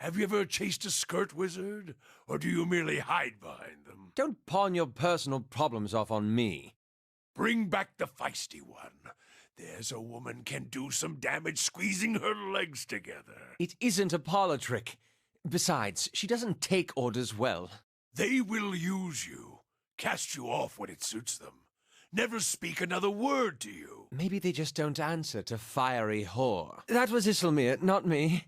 Have you ever chased a skirt wizard? Or do you merely hide behind them? Don't pawn your personal problems off on me. Bring back the feisty one. There's a woman can do some damage squeezing her legs together. It isn't a parlor trick. Besides, she doesn't take orders well. They will use you, cast you off when it suits them. Never speak another word to you. Maybe they just don't answer to fiery whore. That was Isilmir, not me.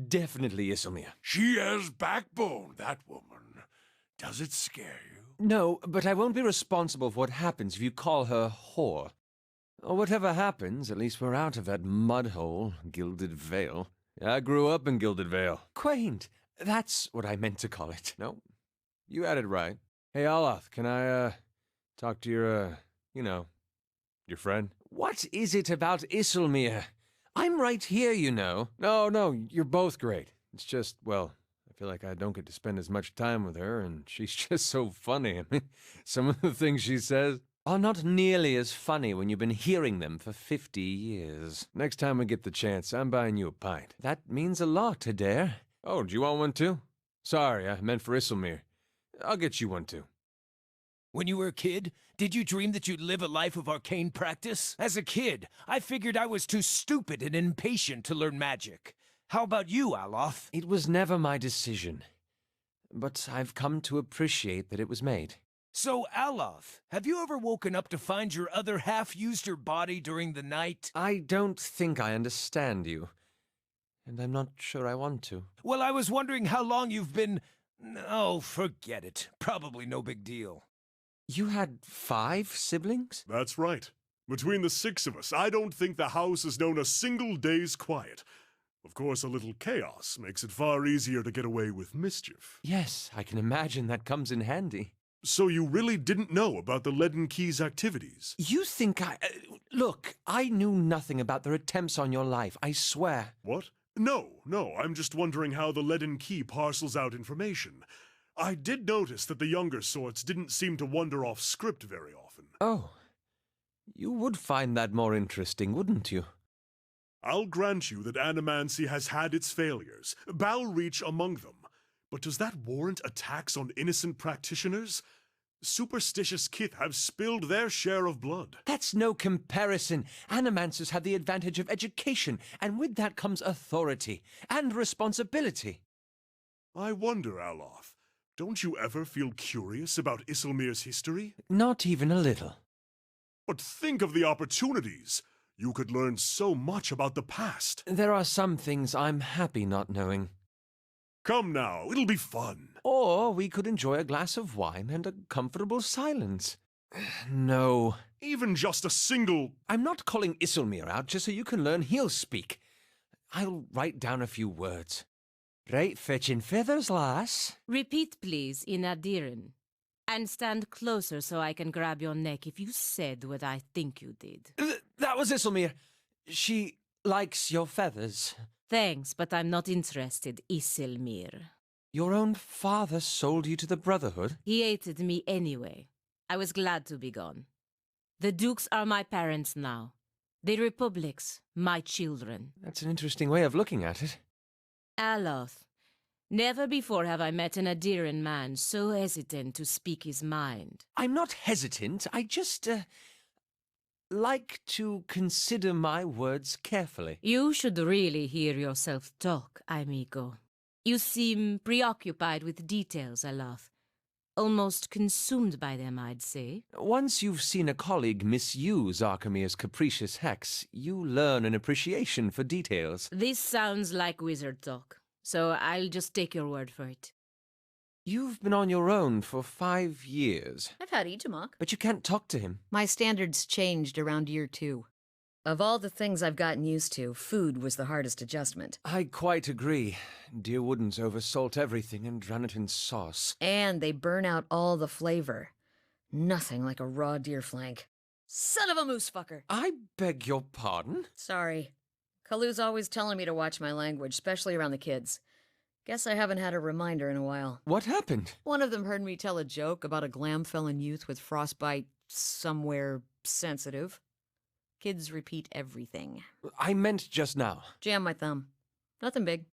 Definitely Isilmir. She has backbone, that woman. Does it scare you? No, but I won't be responsible for what happens if you call her whore. Or whatever happens, at least we're out of that mud hole, Gilded Vale. I grew up in Gilded Vale. Quaint. That's what I meant to call it. No, you had it right. Hey, Aloth, can I, talk to your, your friend? What is it about Isilmir? I'm right here, you know. No, you're both great. It's just, well, I feel like I don't get to spend as much time with her, and she's just so funny. I mean, some of the things she says are not nearly as funny when you've been hearing them for 50 years. Next time I get the chance, I'm buying you a pint. That means a lot, Eder. Oh, do you want one too? Sorry, I meant for Isilmir. I'll get you one too. When you were a kid, did you dream that you'd live a life of arcane practice? As a kid, I figured I was too stupid and impatient to learn magic. How about you, Aloth? It was never my decision, but I've come to appreciate that it was made. So, Aloth, have you ever woken up to find your other half used your body during the night? I don't think I understand you, and I'm not sure I want to. Well, I was wondering how long you've been... Oh, forget it. Probably no big deal. You had 5 siblings? That's right. Between the 6 of us, I don't think the house has known a single day's quiet. Of course, a little chaos makes it far easier to get away with mischief. Yes, I can imagine that comes in handy. So you really didn't know about the Leaden Key's activities? You think look, I knew nothing about their attempts on your life, I swear. What? No, I'm just wondering how the Leaden Key parcels out information. I did notice that the younger sorts didn't seem to wander off script very often. Oh, you would find that more interesting, wouldn't you? I'll grant you that animancy has had its failures, Balreach among them. But does that warrant attacks on innocent practitioners? Superstitious kith have spilled their share of blood. That's no comparison. Animancers have the advantage of education, and with that comes authority and responsibility. I wonder, Aloth, don't you ever feel curious about Isilmir's history? Not even a little. But think of the opportunities. You could learn so much about the past. There are some things I'm happy not knowing. Come now, it'll be fun. Or we could enjoy a glass of wine and a comfortable silence. No. Even just a single... I'm not calling Isilmir out just so you can learn he'll speak. I'll write down a few words. Right fetching feathers, lass. Repeat, please, in Adiran. And stand closer so I can grab your neck if you said what I think you did. That was Isilmir. She likes your feathers. Thanks, but I'm not interested, Isilmir. Your own father sold you to the Brotherhood? He hated me anyway. I was glad to be gone. The Dukes are my parents now. The Republics, my children. That's an interesting way of looking at it. Aloth, never before have I met an Adiran man so hesitant to speak his mind. I'm not hesitant. I just, like to consider my words carefully. You should really hear yourself talk, amigo. You seem preoccupied with details, Aloth. Almost consumed by them, I'd say. Once you've seen a colleague misuse Archimede's capricious hex, you learn an appreciation for details. This sounds like wizard talk, so I'll just take your word for it. You've been on your own for 5 years. I've had Itamok. But you can't talk to him. My standards changed around year 2. Of all the things I've gotten used to, food was the hardest adjustment. I quite agree. Deer Woodens oversalt everything and drown it in sauce. And they burn out all the flavor. Nothing like a raw deer flank. Son of a moose fucker! I beg your pardon? Sorry. Kalu's always telling me to watch my language, especially around the kids. Guess I haven't had a reminder in a while. What happened? One of them heard me tell a joke about a glam-felon youth with frostbite somewhere sensitive. Kids repeat everything. I meant just now. Jam my thumb. Nothing big.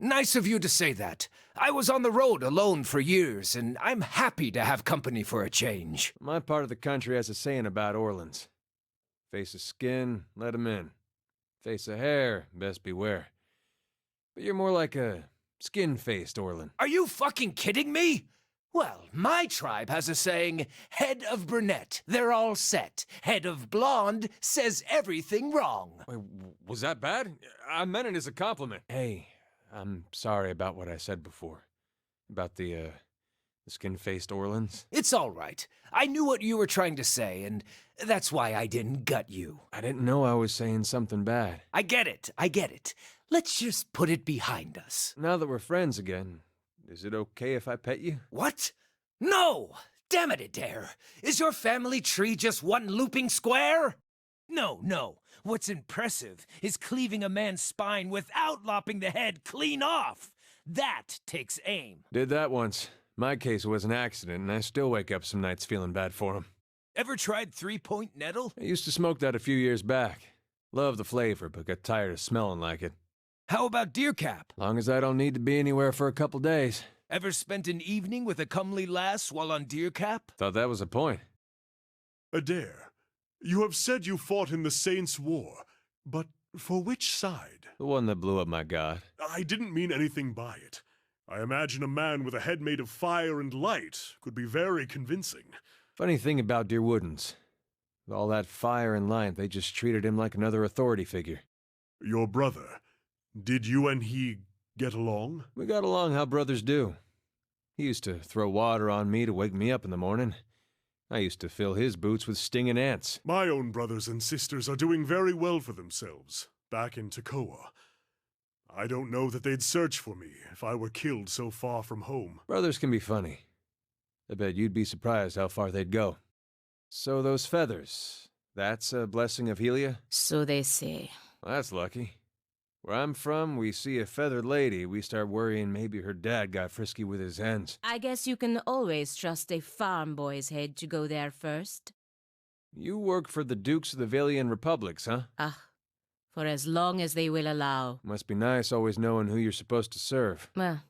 Nice of you to say that. I was on the road alone for years, and I'm happy to have company for a change. My part of the country has a saying about Orlans. Face of skin, let 'em in. Face of hair, best beware. But you're more like a skin-faced Orlan. Are you fucking kidding me? Well, my tribe has a saying, head of brunette, they're all set. Head of blonde says everything wrong. Wait, was that bad? I meant it as a compliment. Hey, I'm sorry about what I said before. About the skin-faced Orlans. It's all right. I knew what you were trying to say, and that's why I didn't gut you. I didn't know I was saying something bad. I get it. Let's just put it behind us. Now that we're friends again, is it okay if I pet you? What? No! Damn it, Eder! Is your family tree just one looping square? No. What's impressive is cleaving a man's spine without lopping the head clean off. That takes aim. Did that once. My case was an accident, and I still wake up some nights feeling bad for him. Ever tried 3-point nettle? I used to smoke that a few years back. Loved the flavor, but got tired of smelling like it. How about deer cap? Long as I don't need to be anywhere for a couple days. Ever spent an evening with a comely lass while on deer cap? Thought that was the point. Eder, you have said you fought in the Saints' War, but for which side? The one that blew up my god. I didn't mean anything by it. I imagine a man with a head made of fire and light could be very convincing. Funny thing about Dear Woodens. With all that fire and light, they just treated him like another authority figure. Your brother, did you and he get along? We got along how brothers do. He used to throw water on me to wake me up in the morning. I used to fill his boots with stinging ants. My own brothers and sisters are doing very well for themselves, back in Tekoa. I don't know that they'd search for me if I were killed so far from home. Brothers can be funny. I bet you'd be surprised how far they'd go. So those feathers, that's a blessing of Helia? So they say. Well, that's lucky. Where I'm from, we see a feathered lady, we start worrying maybe her dad got frisky with his hens. I guess you can always trust a farm boy's head to go there first. You work for the Dukes of the Valian Republics, huh? For as long as they will allow. Must be nice always knowing who you're supposed to serve. Well,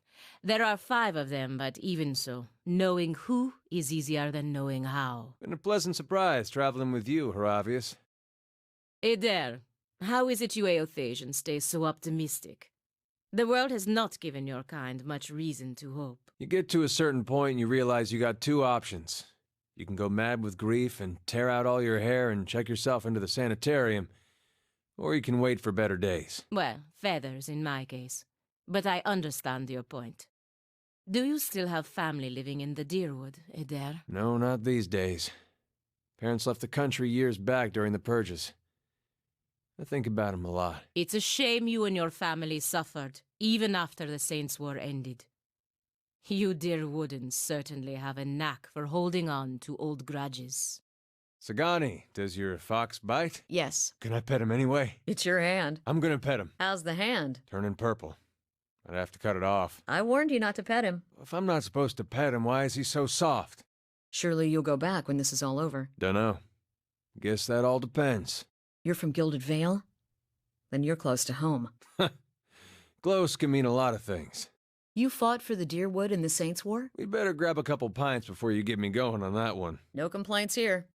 there are 5 of them, but even so, knowing who is easier than knowing how. Been a pleasant surprise traveling with you, Hiravias. Eder, how is it you Eothasians stay so optimistic? The world has not given your kind much reason to hope. You get to a certain point and you realize you got 2 options. You can go mad with grief and tear out all your hair and check yourself into the sanitarium, or you can wait for better days. Well, feathers in my case. But I understand your point. Do you still have family living in the Deerwood, Eder? No, not these days. Parents left the country years back during the purges. I think about them a lot. It's a shame you and your family suffered, even after the Saints' War ended. You Deerwoodens certainly have a knack for holding on to old grudges. Sagani, does your fox bite? Yes. Can I pet him anyway? It's your hand. I'm gonna pet him. How's the hand? Turning purple. I'd have to cut it off. I warned you not to pet him. If I'm not supposed to pet him, why is he so soft? Surely you'll go back when this is all over. Dunno. Guess that all depends. You're from Gilded Vale? Then you're close to home. Close can mean a lot of things. You fought for the Deerwood in the Saints' War? We'd better grab a couple pints before you get me going on that one. No complaints here.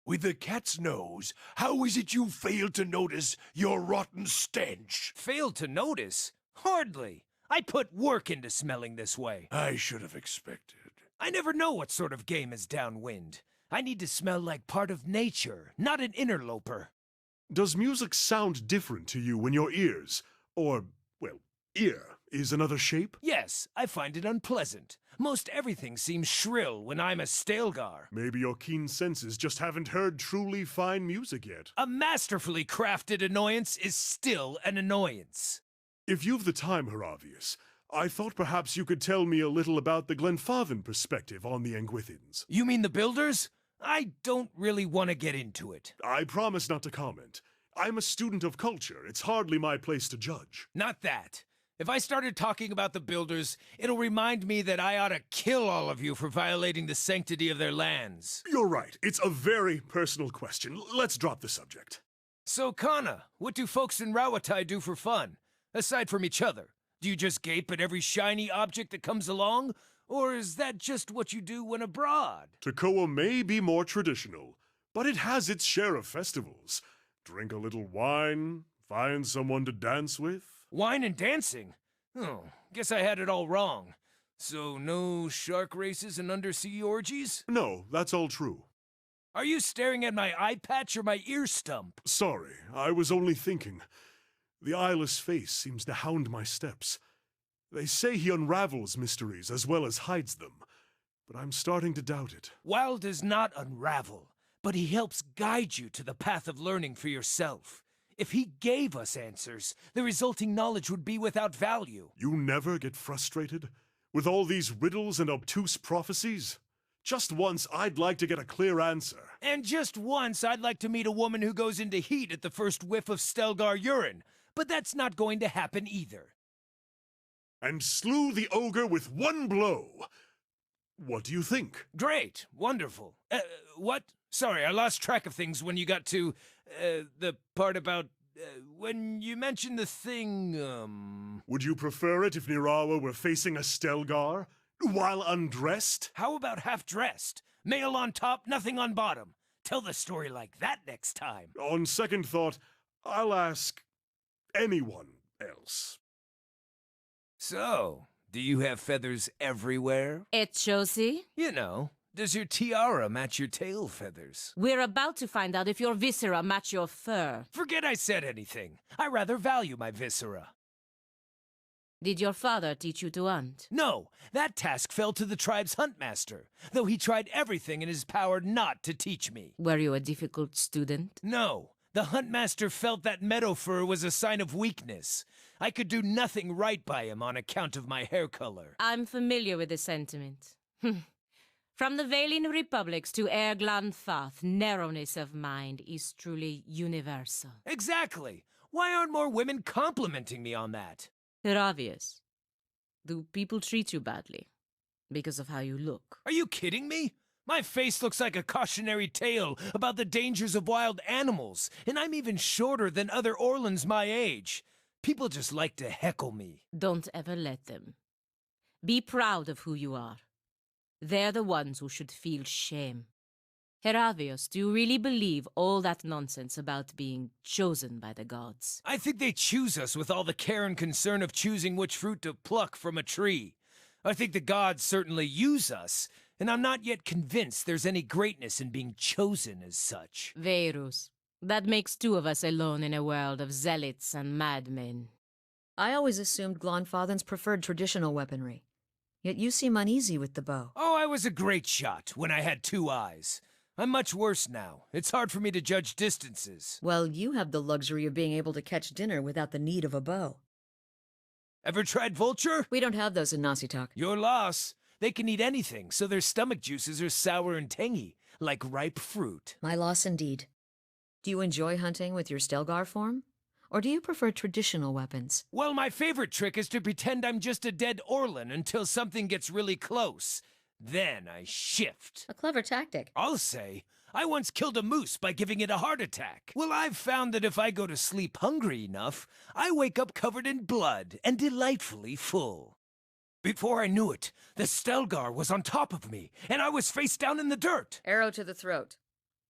With the cat's nose, how is it you failed to notice your rotten stench? Failed to notice? Hardly. I put work into smelling this way. I should have expected. I never know what sort of game is downwind. I need to smell like part of nature, not an interloper. Does music sound different to you when your ears, or, well, ear, is another shape? Yes, I find it unpleasant. Most everything seems shrill when I'm a Stalgar. Maybe your keen senses just haven't heard truly fine music yet. A masterfully crafted annoyance is still an annoyance. If you've the time, Hiravias, I thought perhaps you could tell me a little about the Glenfarthyn perspective on the Engwithans. You mean the builders? I don't really want to get into it. I promise not to comment. I'm a student of culture. It's hardly my place to judge. Not that. If I started talking about the builders, it'll remind me that I ought to kill all of you for violating the sanctity of their lands. You're right. It's a very personal question. Let's drop the subject. So, Kana, what do folks in Rawatai do for fun? Aside from each other. Do you just gape at every shiny object that comes along? Or is that just what you do when abroad? Tekoa may be more traditional, but it has its share of festivals. Drink a little wine, find someone to dance with. Wine and dancing? Oh, guess I had it all wrong. So no shark races and undersea orgies? No, that's all true. Are you staring at my eye patch or my ear stump? Sorry, I was only thinking. The eyeless face seems to hound my steps. They say he unravels mysteries as well as hides them, but I'm starting to doubt it. Wild does not unravel, but he helps guide you to the path of learning for yourself. If he gave us answers, the resulting knowledge would be without value. You never get frustrated? With all these riddles and obtuse prophecies? Just once, I'd like to get a clear answer. And just once, I'd like to meet a woman who goes into heat at the first whiff of Stelgar urine, but that's not going to happen either. And slew the ogre with one blow. What do you think? Great. Wonderful. What? Sorry, I lost track of things when you got to, the part about, when you mentioned the thing, Would you prefer it if Nirawa were facing a Stelgar, while undressed? How about half-dressed? Male on top, nothing on bottom. Tell the story like that next time. On second thought, I'll ask anyone else. So, do you have feathers everywhere? Etchosi? You know, does your tiara match your tail feathers? We're about to find out if your viscera match your fur. Forget I said anything. I rather value my viscera. Did your father teach you to hunt? No, that task fell to the tribe's huntmaster, though he tried everything in his power not to teach me. Were you a difficult student? No, the huntmaster felt that meadow fur was a sign of weakness. I could do nothing right by him on account of my hair color. I'm familiar with the sentiment. From the Valen Republics to Erglan Fath, narrowness of mind is truly universal. Exactly. Why aren't more women complimenting me on that? Hiravias, do people treat you badly because of how you look? Are you kidding me? My face looks like a cautionary tale about the dangers of wild animals, and I'm even shorter than other Orlans my age. People just like to heckle me. Don't ever let them. Be proud of who you are. They're the ones who should feel shame. Hiravias, do you really believe all that nonsense about being chosen by the gods? I think they choose us with all the care and concern of choosing which fruit to pluck from a tree. I think the gods certainly use us, and I'm not yet convinced there's any greatness in being chosen as such. Verus, that makes two of us alone in a world of zealots and madmen. I always assumed Glonfathen's preferred traditional weaponry. Yet you seem uneasy with the bow. Oh, I was a great shot when I had two eyes. I'm much worse now. It's hard for me to judge distances. Well, you have the luxury of being able to catch dinner without the need of a bow. Ever tried vulture? We don't have those in Nasitak. Your loss. They can eat anything, so their stomach juices are sour and tangy, like ripe fruit. My loss indeed. Do you enjoy hunting with your Stelgar form? Or do you prefer traditional weapons? Well, my favorite trick is to pretend I'm just a dead Orlan until something gets really close. Then I shift. A clever tactic. I'll say, I once killed a moose by giving it a heart attack. Well, I've found that if I go to sleep hungry enough, I wake up covered in blood and delightfully full. Before I knew it, the Stelgar was on top of me, and I was face down in the dirt. Arrow to the throat.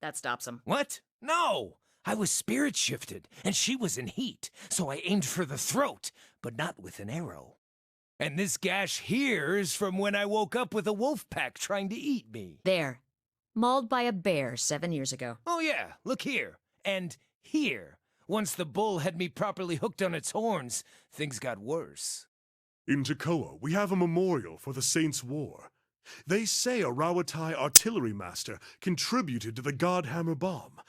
That stops him. What? No! I was spirit shifted, and she was in heat, so I aimed for the throat, but not with an arrow. And this gash here is from when I woke up with a wolf pack trying to eat me. There. Mauled by a bear 7 years ago. Oh yeah, look here. And here. Once the bull had me properly hooked on its horns, things got worse. In Tekoa, we have a memorial for the Saints' War. They say a Rawatai artillery master contributed to the Godhammer bomb.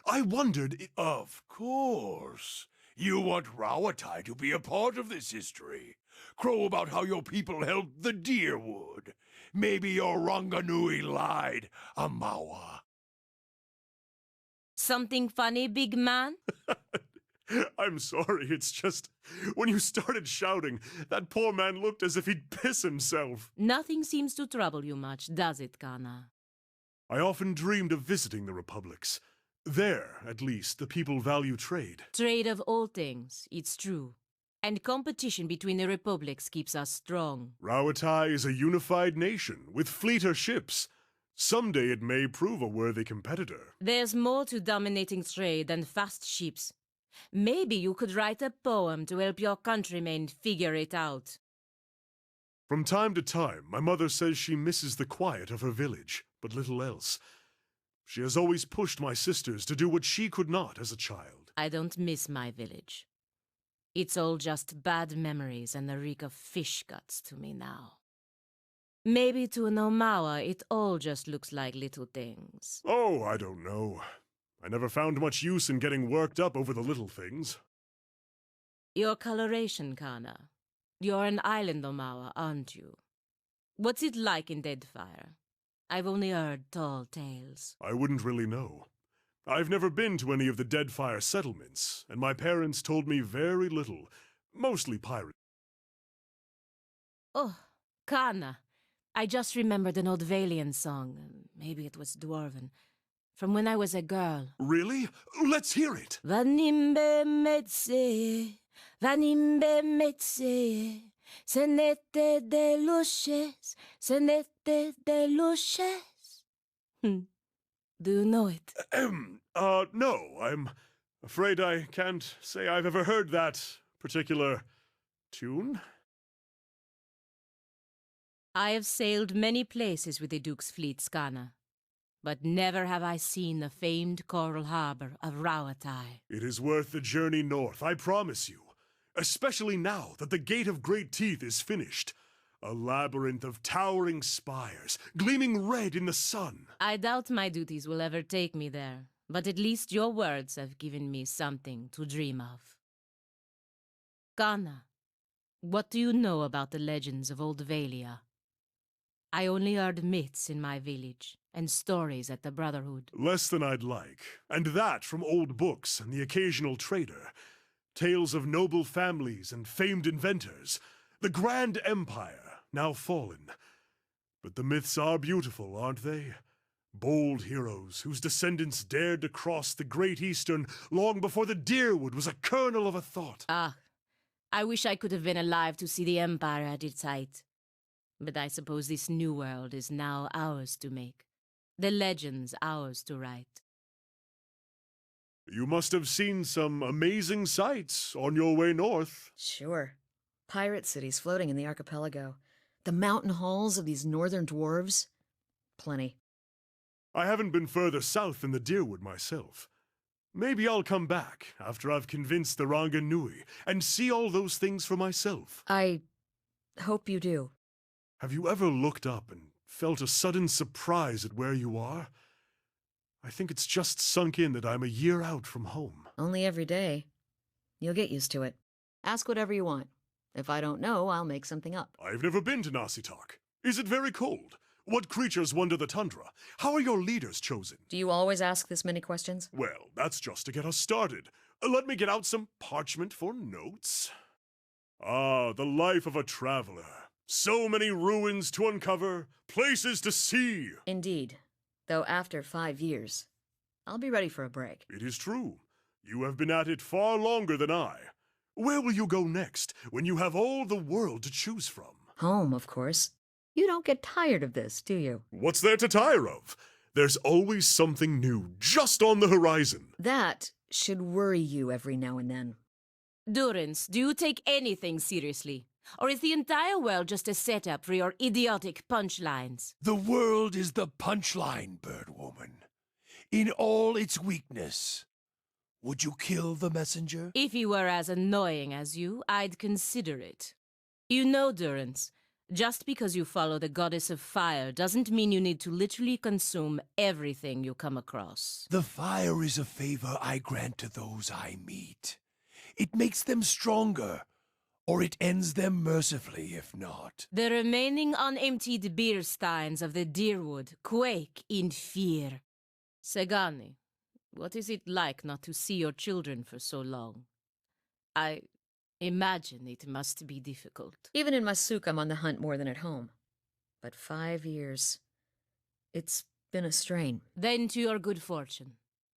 I wondered Of course. You want Rawatai to be a part of this history. Crow about how your people helped the Deerwood. Maybe your Ranganui lied, Amawa. Something funny, big man? I'm sorry, it's just, when you started shouting, that poor man looked as if he'd piss himself. Nothing seems to trouble you much, does it, Kana? I often dreamed of visiting the republics. There, at least, the people value trade. Trade of all things, it's true. And competition between the republics keeps us strong. Rauatai is a unified nation with fleeter ships. Someday it may prove a worthy competitor. There's more to dominating trade than fast ships. Maybe you could write a poem to help your countrymen figure it out. From time to time, my mother says she misses the quiet of her village, but little else. She has always pushed my sisters to do what she could not as a child. I don't miss my village. It's all just bad memories and the reek of fish guts to me now. Maybe to an Omawa, it all just looks like little things. Oh, I don't know. I never found much use in getting worked up over the little things. Your coloration, Kana. You're an island Omawa, aren't you? What's it like in Deadfire? I've only heard tall tales. I wouldn't really know. I've never been to any of the Deadfire settlements, and my parents told me very little, mostly pirate. Oh, Kana. I just remembered an old Valian song. Maybe it was Dwarven. From when I was a girl. Really? Let's hear it! Vanimbe metse, senete de luces, senete de luces. Do you know it? No, I'm afraid I can't say I've ever heard that particular tune. I have sailed many places with the Duke's fleet, Kana, but never have I seen the famed coral harbor of Rauatai. It is worth the journey north, I promise you. Especially now that the Gate of Great Teeth is finished. A labyrinth of towering spires, gleaming red in the sun. I doubt my duties will ever take me there, but at least your words have given me something to dream of. Kana, what do you know about the legends of Old Valia? I only heard myths in my village, and stories at the Brotherhood. Less than I'd like, and that from old books and the occasional trader. Tales of noble families and famed inventors. The Grand Empire, now fallen. But the myths are beautiful, aren't they? Bold heroes whose descendants dared to cross the Great Eastern long before the Deerwood was a kernel of a thought. Ah, I wish I could have been alive to see the Empire at its height. But I suppose this new world is now ours to make. The legends ours to write. You must have seen some amazing sights on your way north. Sure. Pirate cities floating in the archipelago. The mountain halls of these northern dwarves. Plenty. I haven't been further south than the Deerwood myself. Maybe I'll come back after I've convinced the Ranganui and see all those things for myself. I hope you do. Have you ever looked up and felt a sudden surprise at where you are? I think it's just sunk in that I'm a year out from home. Only every day. You'll get used to it. Ask whatever you want. If I don't know, I'll make something up. I've never been to Nasitak. Is it very cold? What creatures wander the tundra? How are your leaders chosen? Do you always ask this many questions? Well, that's just to get us started. Let me get out some parchment for notes. Ah, the life of a traveler. So many ruins to uncover, places to see. Indeed. Though after 5 years, I'll be ready for a break. It is true. You have been at it far longer than I. Where will you go next, when you have all the world to choose from? Home, of course. You don't get tired of this, do you? What's there to tire of? There's always something new, just on the horizon. That should worry you every now and then. Durance, do you take anything seriously? Or is the entire world just a setup for your idiotic punchlines? The world is the punchline, Birdwoman. In all its weakness. Would you kill the messenger? If he were as annoying as you, I'd consider it. You know, Durance, just because you follow the goddess of fire doesn't mean you need to literally consume everything you come across. The fire is a favor I grant to those I meet. It makes them stronger, or it ends them mercifully if not. The remaining unemptied beer steins of the Deerwood quake in fear. Sagani, what is it like not to see your children for so long? I imagine it must be difficult. Even in Masuk, I'm on the hunt more than at home. But 5 years. It's been a strain. Then to your good fortune.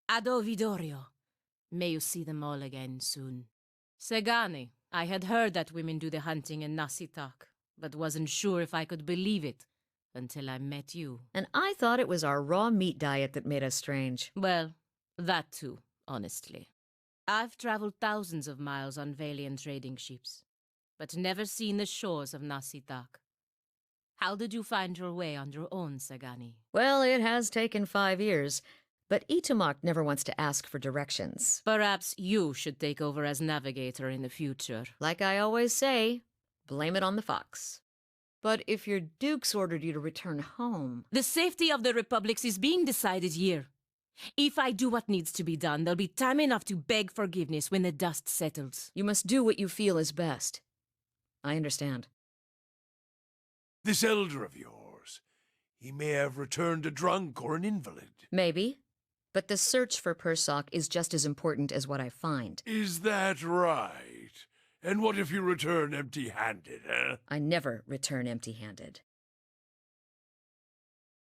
Ado Vidorio. May you see them all again soon. Sagani, I had heard that women do the hunting in Nasitak, but wasn't sure if I could believe it until I met you. And I thought it was our raw meat diet that made us strange. Well, that too, honestly. I've traveled thousands of miles on Valian trading ships, but never seen the shores of Nasitak. How did you find your way on your own, Sagani? Well, it has taken 5 years, but Itumak never wants to ask for directions. Perhaps you should take over as navigator in the future. Like I always say, blame it on the fox. But if your dukes ordered you to return home... The safety of the Republics is being decided here. If I do what needs to be done, there'll be time enough to beg forgiveness when the dust settles. You must do what you feel is best. I understand. This elder of yours, he may have returned a drunk or an invalid. Maybe. But the search for Persok is just as important as what I find. Is that right? And what if you return empty-handed, eh? I never return empty-handed.